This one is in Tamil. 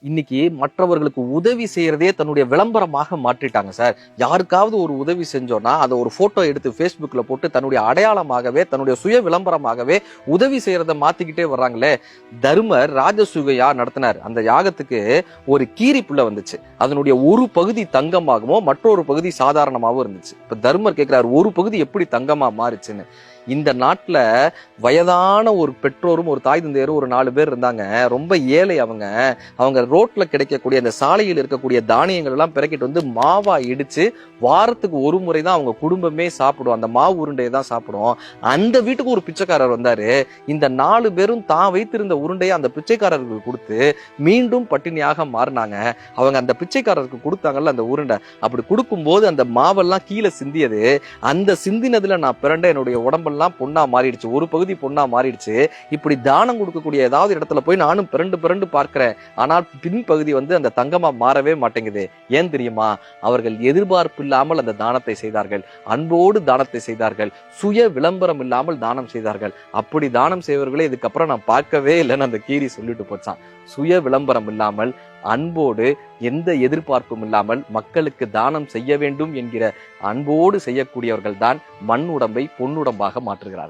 இன்னைக்கு மற்றவர்களுக்கு உதவி செய்யறதே தன்னுடைய விளம்பரமாக மாற்றிட்டாங்க சார். யாருக்காவது ஒரு உதவி செஞ்சோம்னா அதை ஒரு போட்டோ எடுத்து Facebookல போட்டு தன்னுடைய அடையாளமாகவே தன்னுடைய சுய விளம்பரமாகவே உதவி செய்யறதை மாத்திக்கிட்டே வர்றாங்களே. தர்மர் ராஜசூக நடத்தினார். அந்த யாகத்துக்கு ஒரு கீரி புள்ள வந்துச்சு. அதனுடைய ஒரு பகுதி தங்கமாகவும் மற்றொரு பகுதி சாதாரணமாகவும் இருந்துச்சு. இப்ப தர்மர் கேட்கிறார், ஒரு பகுதி எப்படி தங்கமா மாறுச்சுன்னு. இந்த நாட்டுல வயதான ஒரு பெற்றோரும் ஒரு தாய் தந்தையரும் ஒரு 4 பேர் இருந்தாங்க. ரொம்ப ஏழை. அவங்க ரோட்ல கிடைக்கக்கூடிய அந்த சாலையில் இருக்கக்கூடிய தானியங்கள் எல்லாம் பிறக்கிட்டு வந்து மாவா இடிச்சு வாரத்துக்கு ஒரு முறை தான் அவங்க குடும்பமே சாப்பிடும். அந்த மாவு உருண்டையை தான் சாப்பிடும். அந்த வீட்டுக்கு ஒரு பிச்சைக்காரர் வந்தாரு. இந்த 4 பேரும் தான் வைத்திருந்த உருண்டையை அந்த பிச்சைக்காரருக்கு கொடுத்து மீண்டும் பட்டினியாக மாறினாங்க. அவங்க அந்த பிச்சைக்காரருக்கு கொடுத்தாங்கல்ல அந்த உருண்டை, அப்படி கொடுக்கும் போது அந்த மாவெல்லாம் கீழே சிந்தியது. அந்த சிந்தினதுல நான் பிறண்ட என்னுடைய உடம்பெல்லாம் பொண்ணா மாறிடுச்சு. ஒரு பகுதி பொண்ணா மாறிடுச்சு. இப்படி தானம் கொடுக்கக்கூடிய ஏதாவது இடத்துல போய் நானும் பிறண்டு பார்க்கிறேன். ஆனால் பின்பகுதி அந்த தங்கமா மாறவே மாட்டேங்குது. ஏன் தெரியுமா? அவர்கள் எதிர்பார்ப்பு இல்லாமல் அந்த தானத்தை செய்தார்கள். அன்போடு தானத்தை செய்தார்கள். சுய விளம்பரம் இல்லாமல் தானம் செய்தார்கள். அப்படி தானம் செய்வர்களே இதுக்கப்புறம் நான் பார்க்கவே இல்லைன்னு அந்த கீரி சொல்லிட்டு போச்சான். சுய விளம்பரம் இல்லாமல் அன்போடு எந்த எதிர்பார்ப்பும் இல்லாமல் மக்களுக்கு தானம் செய்ய வேண்டும் என்கிற அன்போடு செய்யக்கூடியவர்கள் தான் மண் உடம்பை பொன்னுடம்பாக மாற்றுகிறார்கள்.